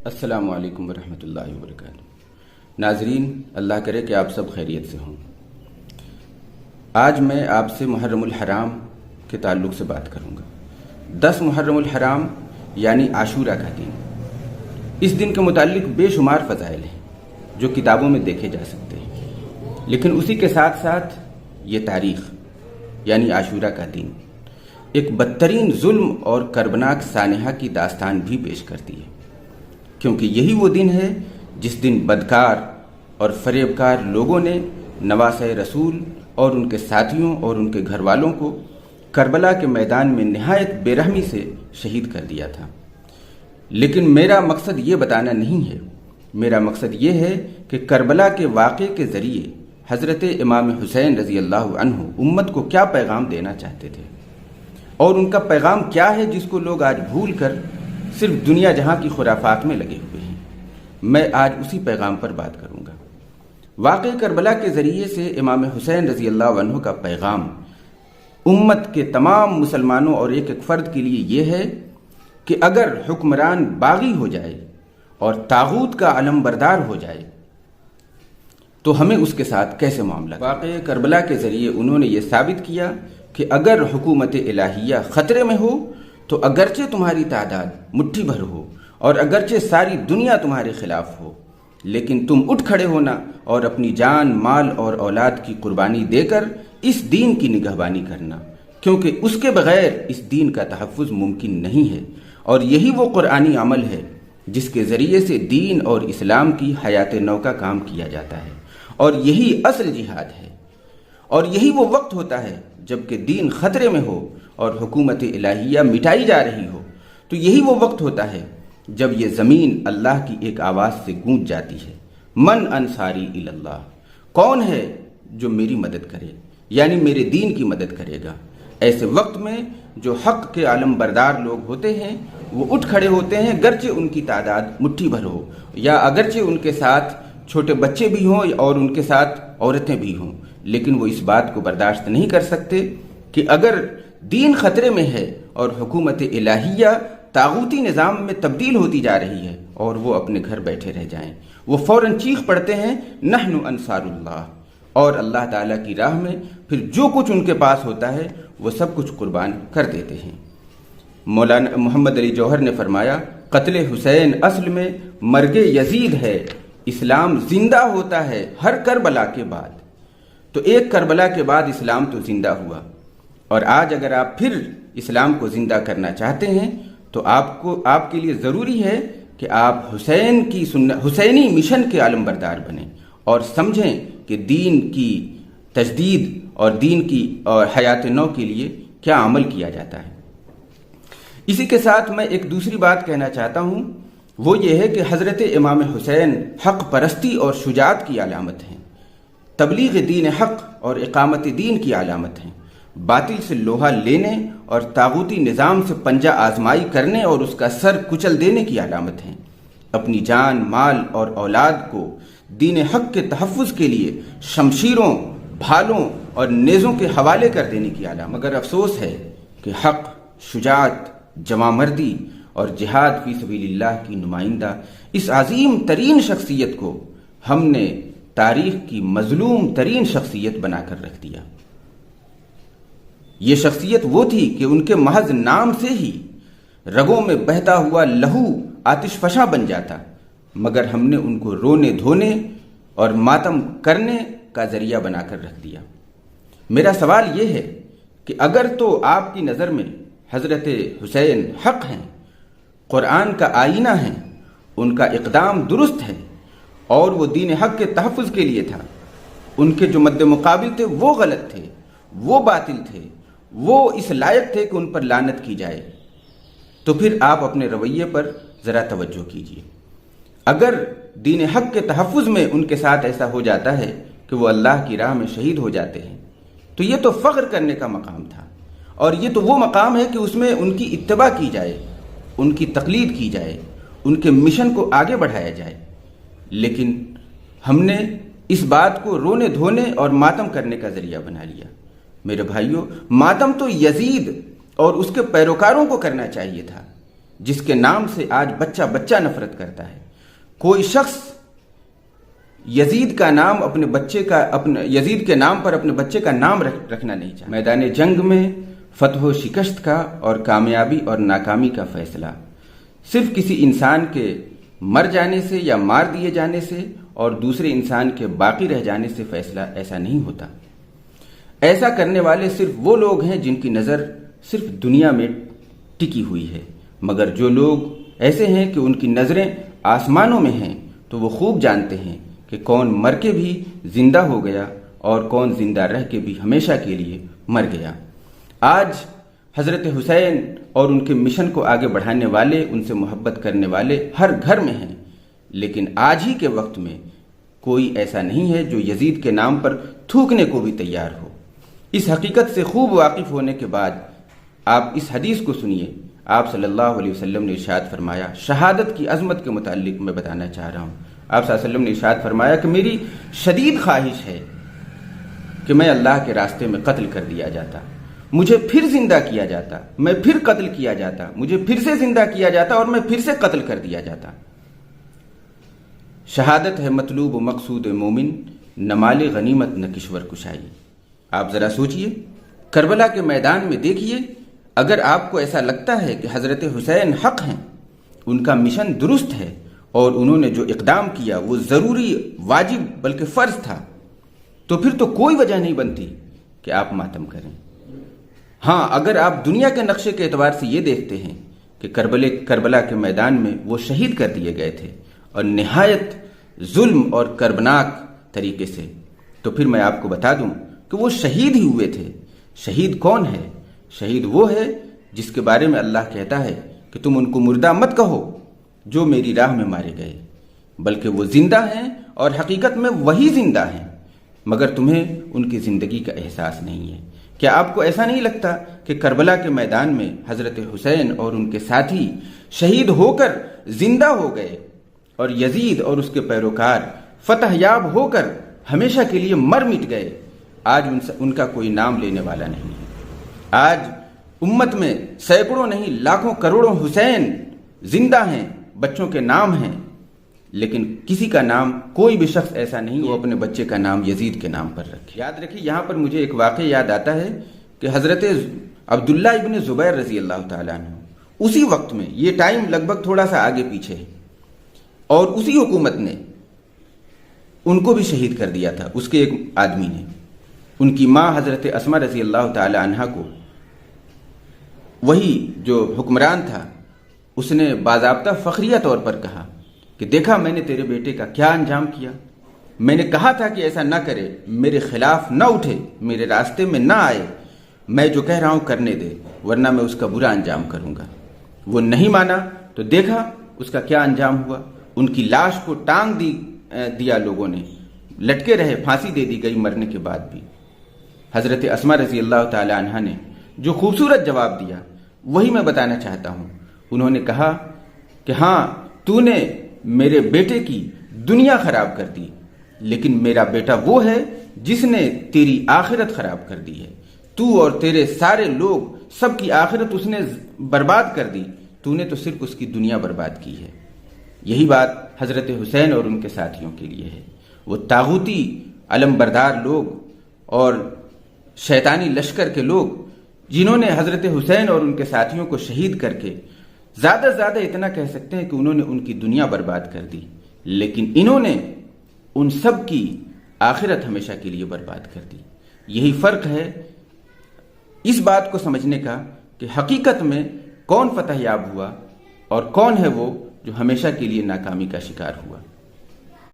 السلام علیکم ورحمۃ اللہ وبرکاتہ۔ ناظرین، اللہ کرے کہ آپ سب خیریت سے ہوں۔ آج میں آپ سے محرم الحرام کے تعلق سے بات کروں گا۔ 10 محرم الحرام یعنی عاشورہ کا دن۔ اس دن کے متعلق بے شمار فضائل ہیں جو کتابوں میں دیکھے جا سکتے ہیں، لیکن اسی کے ساتھ ساتھ یہ تاریخ یعنی عاشورہ کا دن ایک بدترین ظلم اور کربناک سانحہ کی داستان بھی پیش کرتی ہے، کیونکہ یہی وہ دن ہے جس دن بدکار اور فریبکار لوگوں نے نواسۂ رسول اور ان کے ساتھیوں اور ان کے گھر والوں کو کربلا کے میدان میں نہایت بے رحمی سے شہید کر دیا تھا۔ لیکن میرا مقصد یہ بتانا نہیں ہے، میرا مقصد یہ ہے کہ کربلا کے واقعے کے ذریعے حضرت امام حسین رضی اللہ عنہ امت کو کیا پیغام دینا چاہتے تھے، اور ان کا پیغام کیا ہے جس کو لوگ آج بھول کر صرف دنیا جہاں کی خرافات میں لگے ہوئے ہیں۔ میں آج اسی پیغام پر بات کروں گا۔ واقعہ کربلا کے ذریعے سے امام حسین رضی اللہ عنہ کا پیغام امت کے تمام مسلمانوں اور ایک ایک فرد کے لیے یہ ہے کہ اگر حکمران باغی ہو جائے اور طاغوت کا علم بردار ہو جائے تو ہمیں اس کے ساتھ کیسے معاملہ کرنا۔ واقعہ کربلا کے ذریعے انہوں نے یہ ثابت کیا کہ اگر حکومت الہیہ خطرے میں ہو تو اگرچہ تمہاری تعداد مٹھی بھر ہو اور اگرچہ ساری دنیا تمہارے خلاف ہو، لیکن تم اٹھ کھڑے ہونا اور اپنی جان، مال اور اولاد کی قربانی دے کر اس دین کی نگہبانی کرنا، کیونکہ اس کے بغیر اس دین کا تحفظ ممکن نہیں ہے، اور یہی وہ قرآنی عمل ہے جس کے ذریعے سے دین اور اسلام کی حیات نو کا کام کیا جاتا ہے، اور یہی اصل جہاد ہے، اور یہی وہ وقت ہوتا ہے جب کہ دین خطرے میں ہو اور حکومت الہیہ مٹائی جا رہی ہو، تو یہی وہ وقت ہوتا ہے جب یہ زمین اللہ کی ایک آواز سے گونج جاتی ہے، من انصاری الی اللہ، کون ہے جو میری مدد کرے، یعنی میرے دین کی مدد کرے گا۔ ایسے وقت میں جو حق کے عالم بردار لوگ ہوتے ہیں وہ اٹھ کھڑے ہوتے ہیں، گرچہ ان کی تعداد مٹھی بھر ہو، یا اگرچہ ان کے ساتھ چھوٹے بچے بھی ہوں اور ان کے ساتھ عورتیں بھی ہوں، لیکن وہ اس بات کو برداشت نہیں کر سکتے کہ اگر دین خطرے میں ہے اور حکومت الہیہ طاغوتی نظام میں تبدیل ہوتی جا رہی ہے اور وہ اپنے گھر بیٹھے رہ جائیں، وہ فوراً چیخ پڑتے ہیں نحن انصار اللہ، اور اللہ تعالیٰ کی راہ میں پھر جو کچھ ان کے پاس ہوتا ہے وہ سب کچھ قربان کر دیتے ہیں۔ مولانا محمد علی جوہر نے فرمایا، قتل حسین اصل میں مرگ یزید ہے، اسلام زندہ ہوتا ہے ہر کربلا کے بعد۔ تو ایک کربلا کے بعد اسلام تو زندہ ہوا، اور آج اگر آپ پھر اسلام کو زندہ کرنا چاہتے ہیں تو آپ کے لیے ضروری ہے کہ آپ حسینی مشن کے علم بردار بنیں اور سمجھیں کہ دین کی تجدید اور دین کی اور حیات نو کے لیے کیا عمل کیا جاتا ہے۔ اسی کے ساتھ میں ایک دوسری بات کہنا چاہتا ہوں، وہ یہ ہے کہ حضرت امام حسین حق پرستی اور شجاعت کی علامت ہیں، تبلیغ دین حق اور اقامت دین کی علامت ہیں، باطل سے لوہا لینے اور طاغوتی نظام سے پنجہ آزمائی کرنے اور اس کا سر کچل دینے کی علامت ہیں، اپنی جان، مال اور اولاد کو دین حق کے تحفظ کے لیے شمشیروں، بھالوں اور نیزوں کے حوالے کر دینے کی علامت۔ مگر افسوس ہے کہ حق، شجاعت، جواں مردی اور جہاد فی سبیل اللہ کی نمائندہ اس عظیم ترین شخصیت کو ہم نے تاریخ کی مظلوم ترین شخصیت بنا کر رکھ دیا۔ یہ شخصیت وہ تھی کہ ان کے محض نام سے ہی رگوں میں بہتا ہوا لہو آتش فشاں بن جاتا، مگر ہم نے ان کو رونے دھونے اور ماتم کرنے کا ذریعہ بنا کر رکھ دیا۔ میرا سوال یہ ہے کہ اگر تو آپ کی نظر میں حضرت حسین حق ہیں، قرآن کا آئینہ ہیں، ان کا اقدام درست ہے اور وہ دین حق کے تحفظ کے لیے تھا، ان کے جو مد مقابل تھے وہ غلط تھے، وہ باطل تھے، وہ اس لائق تھے کہ ان پر لعنت کی جائے، تو پھر آپ اپنے رویے پر ذرا توجہ کیجیے۔ اگر دین حق کے تحفظ میں ان کے ساتھ ایسا ہو جاتا ہے کہ وہ اللہ کی راہ میں شہید ہو جاتے ہیں تو یہ تو فخر کرنے کا مقام تھا، اور یہ تو وہ مقام ہے کہ اس میں ان کی اتباع کی جائے، ان کی تقلید کی جائے، ان کے مشن کو آگے بڑھایا جائے۔ لیکن ہم نے اس بات کو رونے دھونے اور ماتم کرنے کا ذریعہ بنا لیا۔ میرے بھائیوں، ماتم تو یزید اور اس کے پیروکاروں کو کرنا چاہیے تھا، جس کے نام سے آج بچہ بچہ نفرت کرتا ہے. کوئی شخص یزید کا نام یزید کے نام پر اپنے بچے کا نام رکھنا نہیں چاہتا. میدان جنگ میں فتح و شکست کا اور کامیابی اور ناکامی کا فیصلہ صرف کسی انسان کے مر جانے سے یا مار دیے جانے سے اور دوسرے انسان کے باقی رہ جانے سے فیصلہ ایسا نہیں ہوتا. ایسا کرنے والے صرف وہ لوگ ہیں جن کی نظر صرف دنیا میں ٹکی ہوئی ہے، مگر جو لوگ ایسے ہیں کہ ان کی نظریں آسمانوں میں ہیں تو وہ خوب جانتے ہیں کہ کون مر کے بھی زندہ ہو گیا اور کون زندہ رہ کے بھی ہمیشہ کے لیے مر گیا. آج حضرت حسین اور ان کے مشن کو آگے بڑھانے والے، ان سے محبت کرنے والے ہر گھر میں ہیں، لیکن آج ہی کے وقت میں کوئی ایسا نہیں ہے جو یزید کے نام پر تھوکنے کو بھی تیار ہو. اس حقیقت سے خوب واقف ہونے کے بعد آپ اس حدیث کو سنیے. آپ صلی اللہ علیہ وسلم نے ارشاد فرمایا، شہادت کی عظمت کے متعلق میں بتانا چاہ رہا ہوں. آپ صلی اللہ علیہ وسلم نے ارشاد فرمایا کہ میری شدید خواہش ہے کہ میں اللہ کے راستے میں قتل کر دیا جاتا، مجھے پھر زندہ کیا جاتا، میں پھر قتل کیا جاتا، مجھے پھر سے زندہ کیا جاتا اور میں پھر سے قتل کر دیا جاتا. شہادت ہے مطلوب و مقصود مومن، نہ مال غنیمت نہ کشور کشائی. آپ ذرا سوچئے، کربلا کے میدان میں دیکھیے، اگر آپ کو ایسا لگتا ہے کہ حضرت حسین حق ہیں، ان کا مشن درست ہے اور انہوں نے جو اقدام کیا وہ ضروری، واجب بلکہ فرض تھا، تو پھر تو کوئی وجہ نہیں بنتی کہ آپ ماتم کریں. ہاں، اگر آپ دنیا کے نقشے کے اعتبار سے یہ دیکھتے ہیں کہ کربلا کے میدان میں وہ شہید کر دیے گئے تھے اور نہایت ظلم اور کربناک طریقے سے، تو پھر میں آپ کو بتا دوں کہ وہ شہید ہی ہوئے تھے. شہید کون ہے؟ شہید وہ ہے جس کے بارے میں اللہ کہتا ہے کہ تم ان کو مردہ مت کہو جو میری راہ میں مارے گئے، بلکہ وہ زندہ ہیں اور حقیقت میں وہی زندہ ہیں، مگر تمہیں ان کی زندگی کا احساس نہیں ہے. کیا آپ کو ایسا نہیں لگتا کہ کربلا کے میدان میں حضرت حسین اور ان کے ساتھی شہید ہو کر زندہ ہو گئے اور یزید اور اس کے پیروکار فتح یاب ہو کر ہمیشہ کے لیے مر مٹ گئے؟ آج ان کا کوئی نام لینے والا نہیں ہے. آج امت میں سینکڑوں نہیں لاکھوں کروڑوں حسین زندہ ہیں، بچوں کے نام ہیں، لیکن کسی کا نام، کوئی بھی شخص ایسا نہیں وہ اپنے بچے کا نام یزید کے نام پر رکھے. یاد رکھیے، یہاں پر مجھے ایک واقعہ یاد آتا ہے کہ حضرت عبداللہ ابن زبیر رضی اللہ تعالیٰ عنہ، اسی وقت میں، یہ ٹائم لگ بھگ تھوڑا سا آگے پیچھے ہے، اور اسی حکومت نے ان کو بھی شہید کر دیا تھا. اس کے ایک آدمی نے، ان کی ماں حضرت اسما رضی اللہ تعالی عنہا کو، وہی جو حکمران تھا، اس نے باضابطہ فخریہ طور پر کہا کہ دیکھا میں نے تیرے بیٹے کا کیا انجام کیا، میں نے کہا تھا کہ ایسا نہ کرے، میرے خلاف نہ اٹھے، میرے راستے میں نہ آئے، میں جو کہہ رہا ہوں کرنے دے، ورنہ میں اس کا برا انجام کروں گا. وہ نہیں مانا تو دیکھا اس کا کیا انجام ہوا. ان کی لاش کو ٹانگ دیا لوگوں نے، لٹکے رہے، پھانسی دے دی گئی مرنے کے بعد بھی. حضرت اسما رضی اللہ تعالی عنہا نے جو خوبصورت جواب دیا وہی میں بتانا چاہتا ہوں. انہوں نے کہا کہ ہاں، تو نے میرے بیٹے کی دنیا خراب کر دی، لیکن میرا بیٹا وہ ہے جس نے تیری آخرت خراب کر دی ہے. تو اور تیرے سارے لوگ، سب کی آخرت اس نے برباد کر دی، تو نے تو صرف اس کی دنیا برباد کی ہے. یہی بات حضرت حسین اور ان کے ساتھیوں کے لیے ہے. وہ طاغوتی علم بردار لوگ اور شیطانی لشکر کے لوگ جنہوں نے حضرت حسین اور ان کے ساتھیوں کو شہید کر کے، زیادہ سے زیادہ اتنا کہہ سکتے ہیں کہ انہوں نے ان کی دنیا برباد کر دی، لیکن انہوں نے ان سب کی آخرت ہمیشہ کے لیے برباد کر دی. یہی فرق ہے اس بات کو سمجھنے کا کہ حقیقت میں کون فتح یاب ہوا اور کون ہے وہ جو ہمیشہ کے لیے ناکامی کا شکار ہوا.